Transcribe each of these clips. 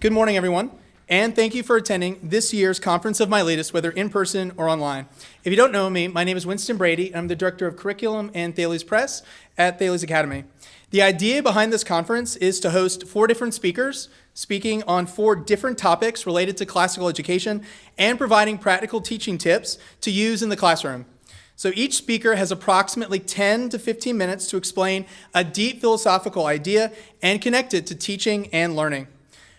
Good morning, everyone, and thank you for attending this year's Conference of Miletus, whether in person or online. If you don't know me, my name is Winston Brady, and I'm the Director of Curriculum and Thales Press at Thales Academy. The idea behind this conference is to host 4 different speakers speaking on 4 different topics related to classical education and providing practical teaching tips to use in the classroom. So each speaker has approximately 10 to 15 minutes to explain a deep philosophical idea and connect it to teaching and learning.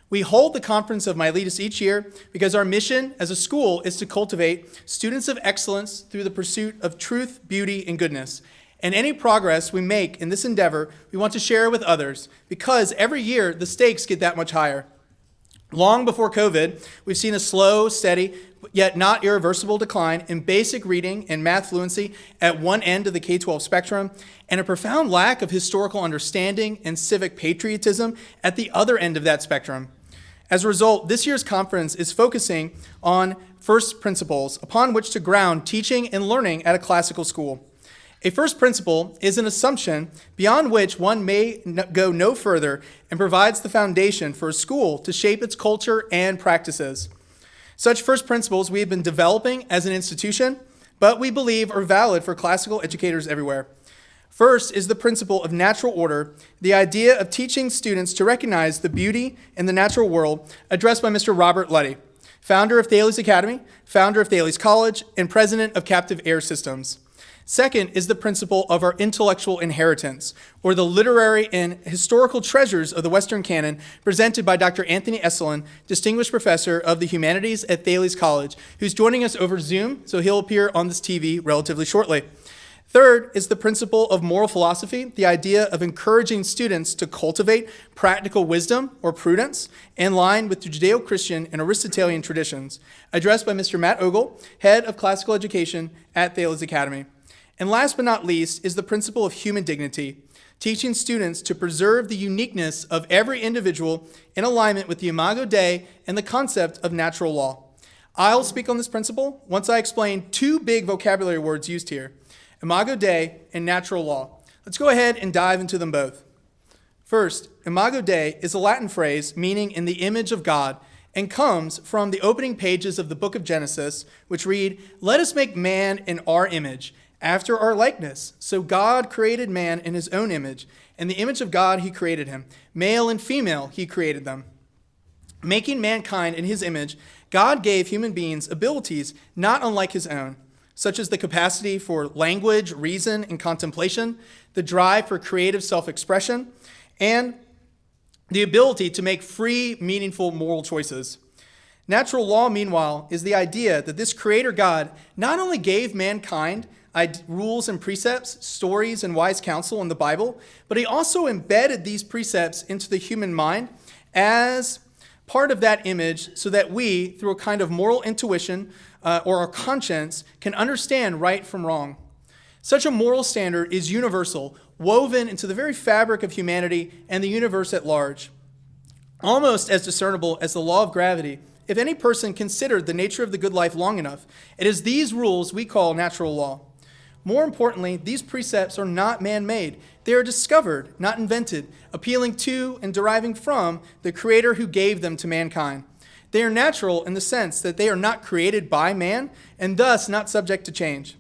We hold the Conference of Miletus each year because our mission as a school is to cultivate students of excellence through the pursuit of truth, beauty, and goodness. And any progress we make in this endeavor, we want to share with others because every year the stakes get that much higher. Long before COVID, we've seen a slow, steady, yet not irreversible decline in basic reading and math fluency at one end of the K-12 spectrum, and a profound lack of historical understanding and civic patriotism at the other end of that spectrum. As a result, this year's conference is focusing on first principles upon which to ground teaching and learning at a classical school. A first principle is an assumption beyond which one may go no further and provides the foundation for a school to shape its culture and practices. Such first principles we have been developing as an institution, but we believe are valid for classical educators everywhere. First is the principle of natural order, the idea of teaching students to recognize the beauty in the natural world, addressed by Mr. Robert Luddy, founder of Thales Academy, founder of Thales College, and president of Captive Air Systems. Second is the principle of our intellectual inheritance, or the literary and historical treasures of the Western canon, presented by Dr. Anthony Esselin, Distinguished Professor of the Humanities at Thales College, who's joining us over Zoom, so he'll appear on this TV relatively shortly. Third is the principle of moral philosophy, the idea of encouraging students to cultivate practical wisdom or prudence in line with the Judeo-Christian and Aristotelian traditions, addressed by Mr. Matt Ogle, head of classical education at Thales Academy. And last but not least is the principle of human dignity, teaching students to preserve the uniqueness of every individual in alignment with the Imago Dei and the concept of natural law. I'll speak on this principle once I explain 2 big vocabulary words used here, Imago Dei and natural law. Let's go ahead and dive into them both. First, Imago Dei is a Latin phrase meaning in the image of God and comes from the opening pages of the book of Genesis, which read, "Let us make man in our image, after our likeness. So God created man in his own image. In the image of God he created him. Male and female he created them." Making mankind in his image, God gave human beings abilities not unlike his own, such as the capacity for language, reason, and contemplation, the drive for creative self-expression, and the ability to make free, meaningful moral choices. Natural law, meanwhile, is the idea that this creator God not only gave mankind rules and precepts, stories, and wise counsel in the Bible, but he also embedded these precepts into the human mind as part of that image so that we, through a kind of moral intuition or our conscience, can understand right from wrong. Such a moral standard is universal, woven into the very fabric of humanity and the universe at large. Almost as discernible as the law of gravity, if any person considered the nature of the good life long enough, it is these rules we call natural law. More importantly, these precepts are not man-made. They are discovered, not invented, appealing to and deriving from the Creator who gave them to mankind. They are natural in the sense that they are not created by man and thus not subject to change.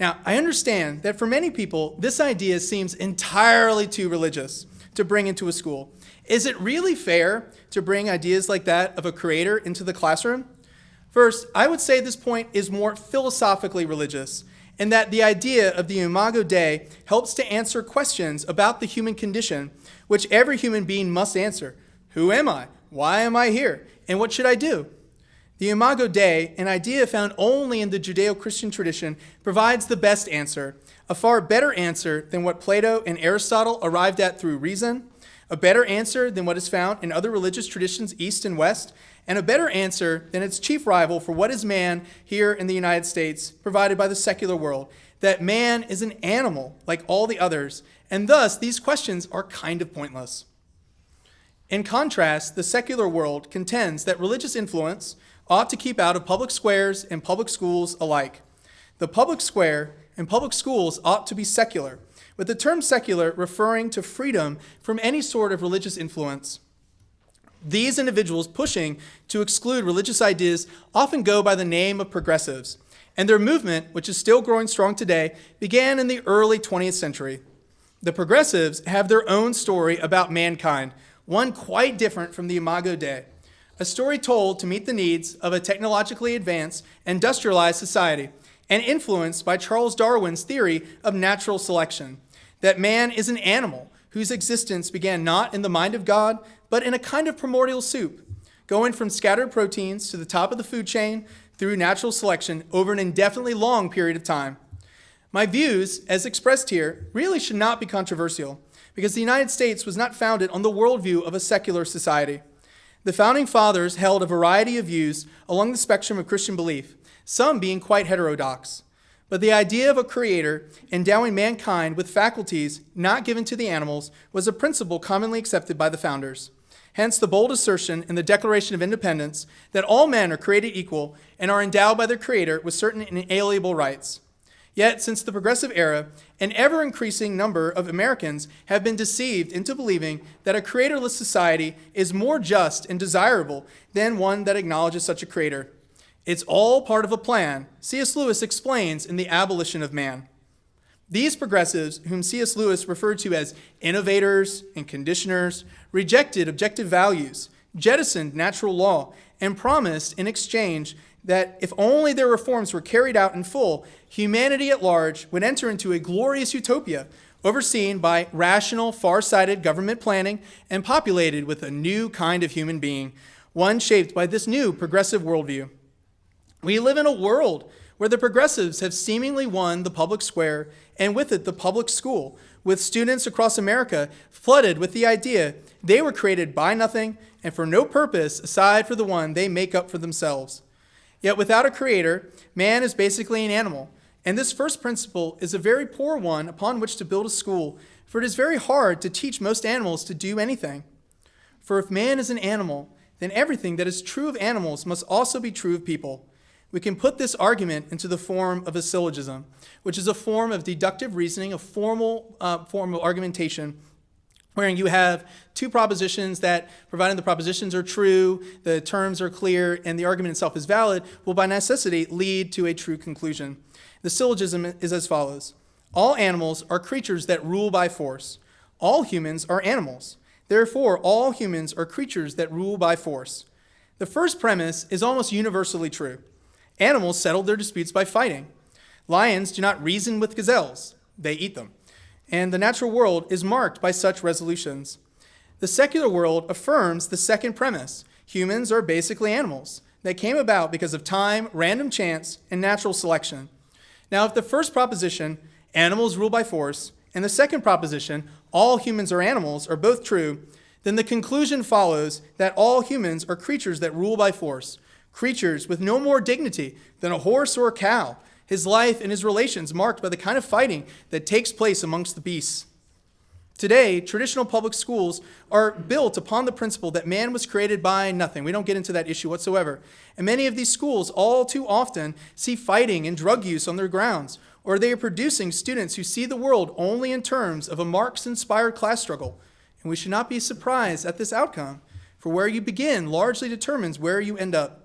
Now, I understand that for many people, this idea seems entirely too religious to bring into a school. Is it really fair to bring ideas like that of a creator into the classroom? First, I would say this point is more philosophically religious, and that the idea of the Imago Dei helps to answer questions about the human condition, which every human being must answer. Who am I? Why am I here? And what should I do? The Imago Dei, an idea found only in the Judeo-Christian tradition, provides the best answer, a far better answer than what Plato and Aristotle arrived at through reason, a better answer than what is found in other religious traditions east and west, and a better answer than its chief rival for what is man here in the United States, provided by the secular world, that man is an animal like all the others, and thus these questions are kind of pointless. In contrast, the secular world contends that religious influence ought to keep out of public squares and public schools alike. The public square and public schools ought to be secular, with the term secular referring to freedom from any sort of religious influence. These individuals pushing to exclude religious ideas often go by the name of progressives, and their movement, which is still growing strong today, began in the early 20th century. The progressives have their own story about mankind, one quite different from the Imago Dei, a story told to meet the needs of a technologically advanced, industrialized society, and influenced by Charles Darwin's theory of natural selection, that man is an animal whose existence began not in the mind of God, but in a kind of primordial soup, going from scattered proteins to the top of the food chain through natural selection over an indefinitely long period of time. My views, as expressed here, really should not be controversial, because the United States was not founded on the worldview of a secular society. The Founding Fathers held a variety of views along the spectrum of Christian belief, some being quite heterodox. But the idea of a creator endowing mankind with faculties not given to the animals was a principle commonly accepted by the founders. Hence the bold assertion in the Declaration of Independence that all men are created equal and are endowed by their creator with certain inalienable rights. Yet, since the progressive era, an ever-increasing number of Americans have been deceived into believing that a creatorless society is more just and desirable than one that acknowledges such a creator. It's all part of a plan, C.S.Lewis explains in The Abolition of Man. These progressives, whom C.S. Lewis referred to as innovators and conditioners, rejected objective values, jettisoned natural law, and promised in exchange that if only their reforms were carried out in full, humanity at large would enter into a glorious utopia overseen by rational, far-sighted government planning and populated with a new kind of human being, one shaped by this new progressive worldview. We live in a world where the progressives have seemingly won the public square and with it the public school, with students across America flooded with the idea they were created by nothing and for no purpose aside for the one they make up for themselves. Yet without a creator, man is basically an animal, and this first principle is a very poor one upon which to build a school, for it is very hard to teach most animals to do anything. For if man is an animal, then everything that is true of animals must also be true of people. We can put this argument into the form of a syllogism, which is a form of deductive reasoning, a formal form of argumentation, wherein you have two propositions that, provided the propositions are true, the terms are clear, and the argument itself is valid, will by necessity lead to a true conclusion. The syllogism is as follows. All animals are creatures that rule by force. All humans are animals. Therefore, all humans are creatures that rule by force. The first premise is almost universally true. Animals settle their disputes by fighting. Lions do not reason with gazelles. They eat them. And the natural world is marked by such resolutions. The secular world affirms the second premise. Humans are basically animals that came about because of time, random chance, and natural selection. Now, if the first proposition, animals rule by force, and the second proposition, all humans are animals, are both true, then the conclusion follows that all humans are creatures that rule by force, creatures with no more dignity than a horse or a cow, his life and his relations marked by the kind of fighting that takes place amongst the beasts. Today, traditional public schools are built upon the principle that man was created by nothing. We don't get into that issue whatsoever. And many of these schools all too often see fighting and drug use on their grounds, or they are producing students who see the world only in terms of a Marx-inspired class struggle. And we should not be surprised at this outcome, for where you begin largely determines where you end up.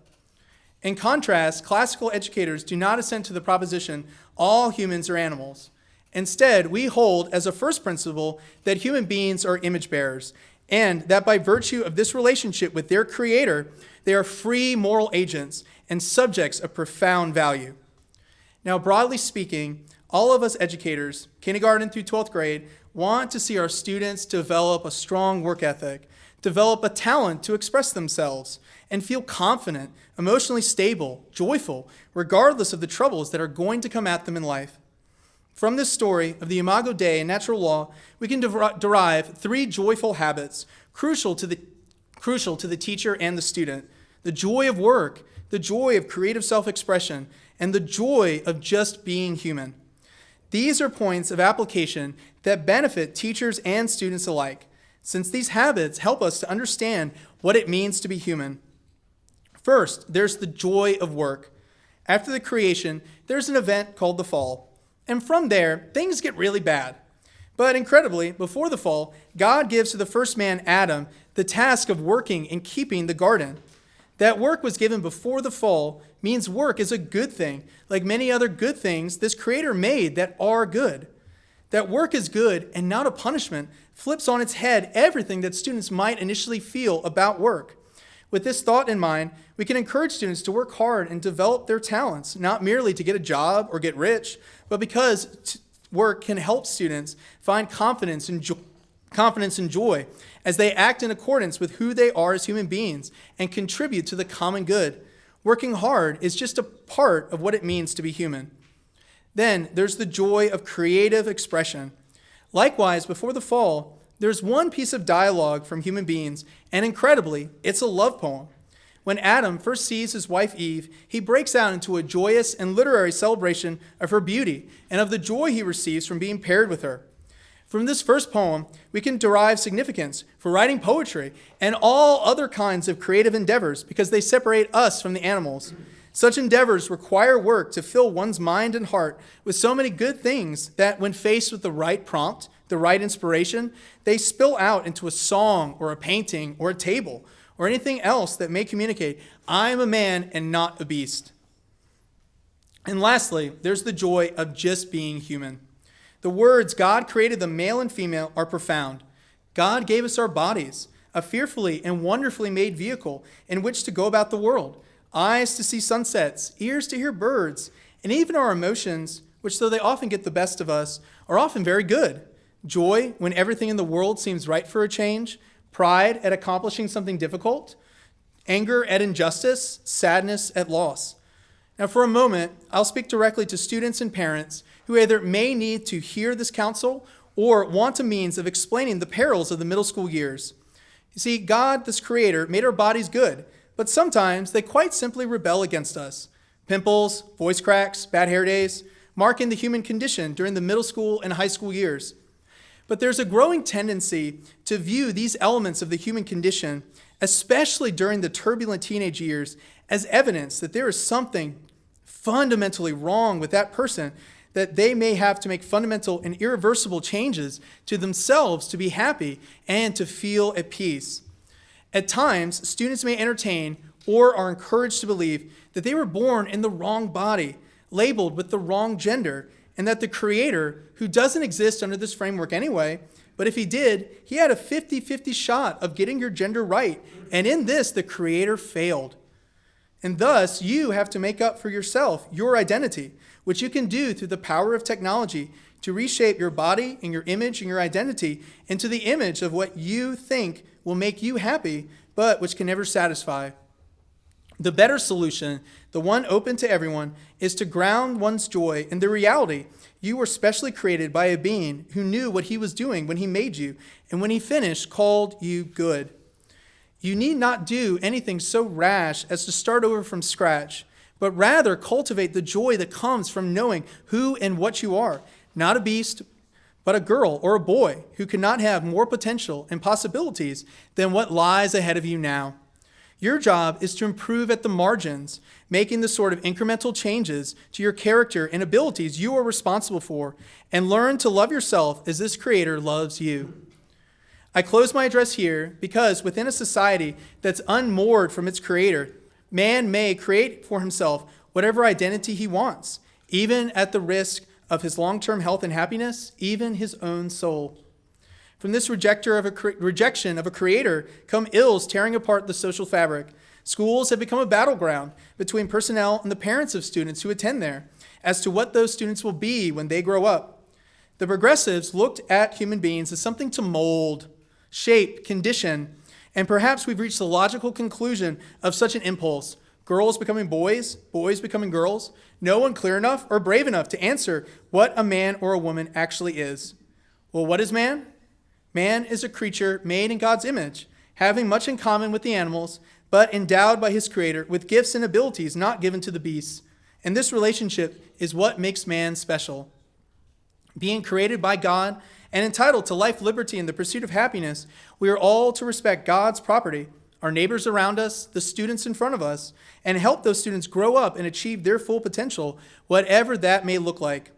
In contrast, classical educators do not assent to the proposition, all humans are animals. Instead, we hold as a first principle that human beings are image bearers, and that by virtue of this relationship with their creator, they are free moral agents and subjects of profound value. Now, broadly speaking, all of us educators, kindergarten through 12th grade, want to see our students develop a strong work ethic, develop a talent to express themselves, and feel confident, emotionally stable, joyful, regardless of the troubles that are going to come at them in life. From this story of the Imago Dei and natural law, we can derive three joyful habits crucial to the teacher and the student: the joy of work, the joy of creative self-expression, and the joy of just being human. These are points of application that benefit teachers and students alike, since these habits help us to understand what it means to be human. First, there's the joy of work. After the creation, there's an event called the fall. And from there, things get really bad. But incredibly, before the fall, God gives to the first man, Adam, the task of working and keeping the garden. That work was given before the fall means work is a good thing. Like many other good things this Creator made that are good. That work is good and not a punishment flips on its head everything that students might initially feel about work. With this thought in mind, we can encourage students to work hard and develop their talents, not merely to get a job or get rich, but because work can help students find confidence and joy as they act in accordance with who they are as human beings and contribute to the common good. Working hard is just a part of what it means to be human. Then there's the joy of creative expression. Likewise, before the fall, there's one piece of dialogue from human beings, and incredibly, it's a love poem. When Adam first sees his wife Eve, he breaks out into a joyous and literary celebration of her beauty and of the joy he receives from being paired with her. From this first poem, we can derive significance for writing poetry and all other kinds of creative endeavors because they separate us from the animals. Such endeavors require work to fill one's mind and heart with so many good things that when faced with the right prompt, the right inspiration, they spill out into a song or a painting or a table or anything else that may communicate, I am a man and not a beast. And lastly, there's the joy of just being human. The words, God created the male and female, are profound. God gave us our bodies, a fearfully and wonderfully made vehicle in which to go about the world, eyes to see sunsets, ears to hear birds, and even our emotions, which though they often get the best of us, are often very good. Joy when everything in the world seems right for a change, pride at accomplishing something difficult, anger at injustice, sadness at loss. Now for a moment, I'll speak directly to students and parents who either may need to hear this counsel or want a means of explaining the perils of the middle school years. You see, God, this Creator, made our bodies good, but sometimes they quite simply rebel against us. Pimples, voice cracks, bad hair days, marking the human condition during the middle school and high school years. But there's a growing tendency to view these elements of the human condition, especially during the turbulent teenage years, as evidence that there is something fundamentally wrong with that person, that they may have to make fundamental and irreversible changes to themselves to be happy and to feel at peace. At times, students may entertain or are encouraged to believe that they were born in the wrong body, labeled with the wrong gender, and that the Creator, who doesn't exist under this framework anyway, but if he did, he had a 50-50 shot of getting your gender right, and in this, the Creator failed. And thus, you have to make up for yourself your identity, which you can do through the power of technology to reshape your body and your image and your identity into the image of what you think will make you happy, but which can never satisfy. The better solution, the one open to everyone, is to ground one's joy in the reality you were specially created by a being who knew what he was doing when he made you, and when he finished, called you good. You need not do anything so rash as to start over from scratch, but rather cultivate the joy that comes from knowing who and what you are, not a beast, but a girl or a boy who cannot have more potential and possibilities than what lies ahead of you now. Your job is to improve at the margins, making the sort of incremental changes to your character and abilities you are responsible for, and learn to love yourself as this Creator loves you. I close my address here because within a society that's unmoored from its Creator, man may create for himself whatever identity he wants, even at the risk of his long-term health and happiness, even his own soul. From this rejection of a Creator come ills tearing apart the social fabric. Schools have become a battleground between personnel and the parents of students who attend there as to what those students will be when they grow up. The progressives looked at human beings as something to mold, shape, condition, and perhaps we've reached the logical conclusion of such an impulse. Girls becoming boys, boys becoming girls. No one clear enough or brave enough to answer what a man or a woman actually is. Well, what is man? Man is a creature made in God's image, having much in common with the animals, but endowed by his Creator with gifts and abilities not given to the beasts. And this relationship is what makes man special. Being created by God and entitled to life, liberty, and the pursuit of happiness, we are all to respect God's property, our neighbors around us, the students in front of us, and help those students grow up and achieve their full potential, whatever that may look like.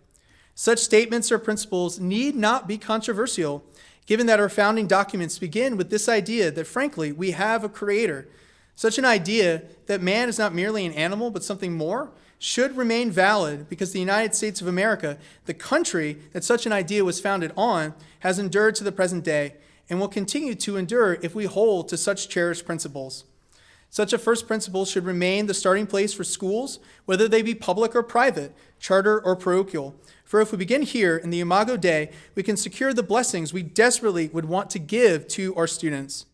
Such statements or principles need not be controversial, given that our founding documents begin with this idea that, frankly, we have a creator. Such an idea that man is not merely an animal but something more should remain valid because the United States of America, the country that such an idea was founded on, has endured to the present day and will continue to endure if we hold to such cherished principles. Such a first principle should remain the starting place for schools, whether they be public or private, charter or parochial. For if we begin here in the Imago Dei, we can secure the blessings we desperately would want to give to our students.